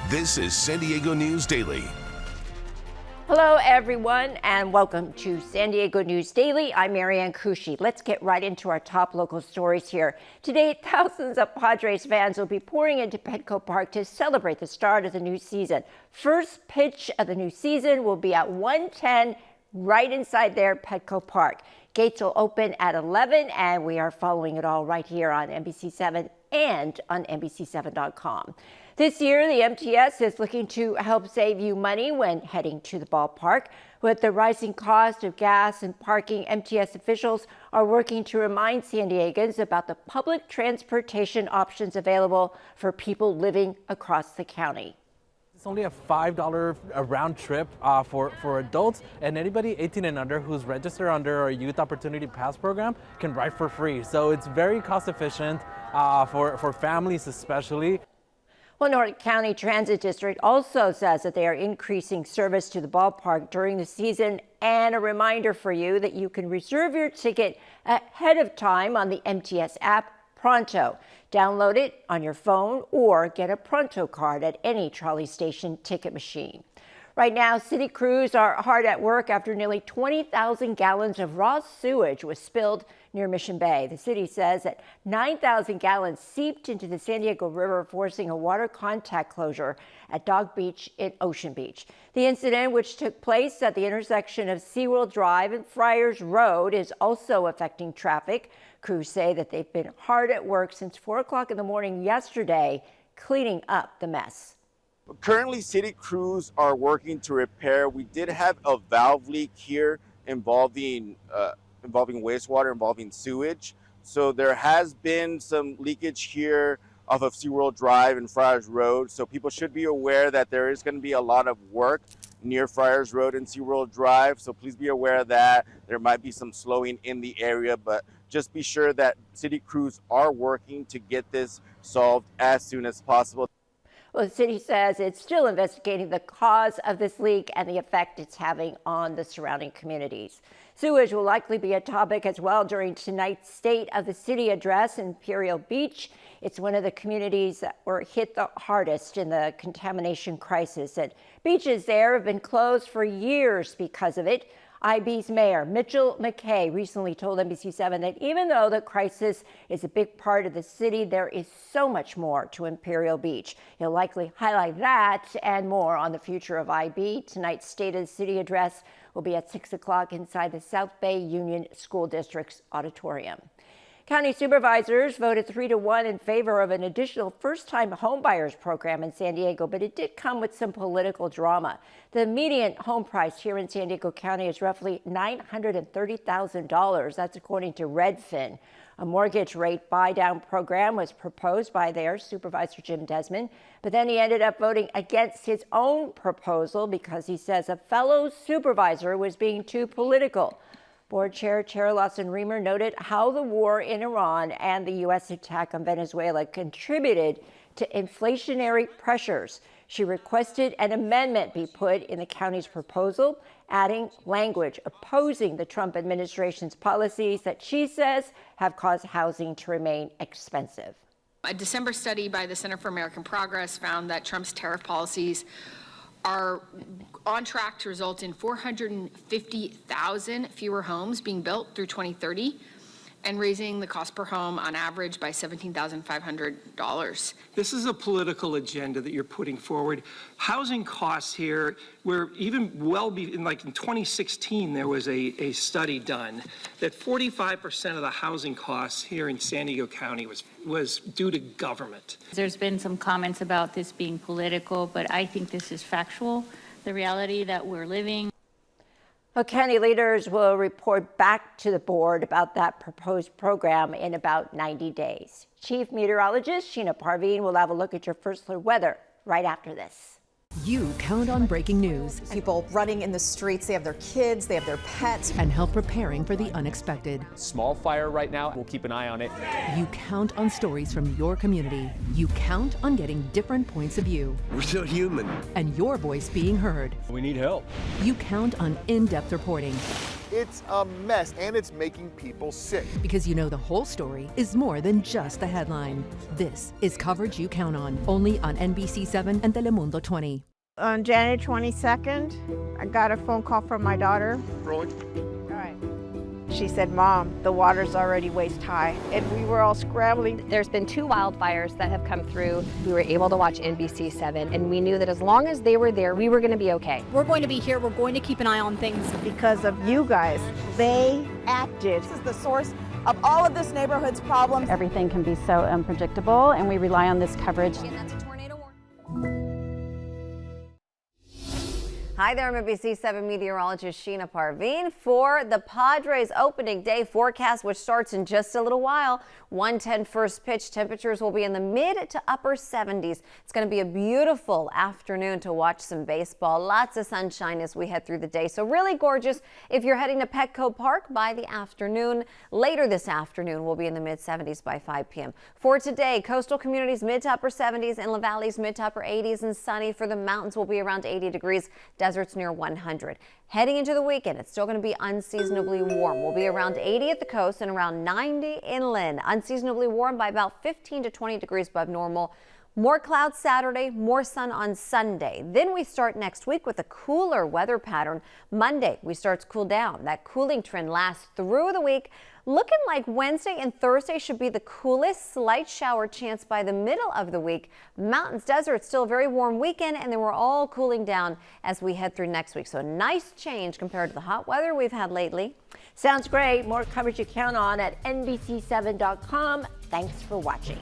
This is San Diego News Daily. Hello, everyone, and welcome to San Diego News Daily. I'm Marianne Kushi. Let's get right into our top local stories here. Today, thousands of Padres fans will be pouring into Petco Park to celebrate the start of the new season. First pitch of the new season will be at 1:10 right inside there, Petco Park. Gates will open at 11, and we are following it all right here on NBC7 and on NBC7.com. This year, the MTS is looking to help save you money when heading to the ballpark. With the rising cost of gas and parking, MTS officials are working to remind San Diegans about the public transportation options available for people living across the county. It's only a $5 a round trip for adults, and anybody 18 and under who's registered under our Youth Opportunity Pass program can ride for free. So it's very cost efficient for families especially. Well, North County Transit District also says that they are increasing service to the ballpark during the season, and a reminder for you that you can reserve your ticket ahead of time on the MTS app Pronto. Download it on your phone or get a Pronto card at any trolley station ticket machine. Right now, city crews are hard at work after nearly 20,000 gallons of raw sewage was spilled near Mission Bay. The city says that 9,000 gallons seeped into the San Diego River, forcing a water contact closure at Dog Beach in Ocean Beach. The incident, which took place at the intersection of SeaWorld Drive and Friars Road, is also affecting traffic. Crews say that they've been hard at work since 4 o'clock in the morning yesterday, cleaning up the mess. Currently, city crews are working to repair. We did have a valve leak here involving wastewater, involving sewage. So there has been some leakage here off of SeaWorld Drive and Friars Road. So people should be aware that there is going to be a lot of work near Friars Road and SeaWorld Drive. So please be aware of that. There might be some slowing in the area, but just be sure that city crews are working to get this solved as soon as possible. Well, the city says it's still investigating the cause of this leak and the effect it's having on the surrounding communities. Sewage will likely be a topic as well during tonight's State of the City address in Imperial Beach. It's one of the communities that were hit the hardest in the contamination crisis. And beaches there have been closed for years because of it. IB's Mayor Mitchell McKay recently told NBC7 that even though the crisis is a big part of the city, there is so much more to Imperial Beach. He'll likely highlight that and more on the future of IB. Tonight's State of the City address will be at 6 o'clock inside the South Bay Union School District's auditorium. County supervisors voted 3-1 in favor of an additional first-time homebuyers program in San Diego, but it did come with some political drama. The median home price here in San Diego County is roughly $930,000. That's according to Redfin. A mortgage rate buy-down program was proposed by their supervisor, Jim Desmond, but then he ended up voting against his own proposal because he says a fellow supervisor was being too political. Board Chair Lawson Reamer noted how the war in Iran and the U.S. attack on Venezuela contributed to inflationary pressures. She requested an amendment be put in the county's proposal, adding language opposing the Trump administration's policies that she says have caused housing to remain expensive. A December study by the Center for American Progress found that Trump's tariff policies are on track to result in 450,000 fewer homes being built through 2030 and raising the cost per home on average by $17,500. This is a political agenda that you're putting forward. Housing costs here, where even in 2016, there was a study done that 45% of the housing costs here in San Diego County was due to government. There's been some comments about this being political, but I think this is factual, the reality that we're living. Well, county leaders will report back to the board about that proposed program in about 90 days. Chief Meteorologist Sheena Parveen will have a look at your first look weather right after this. You count on breaking news. People running in the streets, they have their kids, they have their pets. And help preparing for the unexpected. Small fire right now, we'll keep an eye on it. You count on stories from your community. You count on getting different points of view. We're still human. And your voice being heard. We need help. You count on in-depth reporting. It's a mess, and it's making people sick. Because you know the whole story is more than just the headline. This is coverage you count on, only on NBC7 and Telemundo 20. On January 22nd, I got a phone call from my daughter. Rolling. All right. She said, Mom, the water's already waist high. And we were all scrambling. There's been 2 wildfires that have come through. We were able to watch NBC7, and we knew that as long as they were there, we were going to be okay. We're going to be here. We're going to keep an eye on things. Because of you guys, they acted. This is the source of all of this neighborhood's problems. Everything can be so unpredictable, and we rely on this coverage. And that's a tornado warning. Hi there, I'm NBC7 meteorologist Sheena Parveen for the Padres opening day forecast, which starts in just a little while. 1:10 first pitch. Temperatures will be in the mid to upper 70s. It's going to be a beautiful afternoon to watch some baseball. Lots of sunshine as we head through the day. So really gorgeous if you're heading to Petco Park by the afternoon. Later this afternoon, we'll be in the mid 70s by 5 p.m. For today, coastal communities mid to upper 70s, inland valleys mid to upper 80s, and sunny. For the mountains will be around 80 degrees. Deserts near 100. Heading into the weekend, it's still going to be unseasonably warm. We'll be around 80 at the coast and around 90 inland. Unseasonably warm by about 15 to 20 degrees above normal. More clouds Saturday, more sun on Sunday. Then we start next week with a cooler weather pattern. Monday, we start to cool down. That cooling trend lasts through the week. Looking like Wednesday and Thursday should be the coolest. Slight shower chance by the middle of the week. Mountains, deserts, still a very warm weekend, and then we're all cooling down as we head through next week. So a nice change compared to the hot weather we've had lately. Sounds great. More coverage you count on at NBC7.com. Thanks for watching.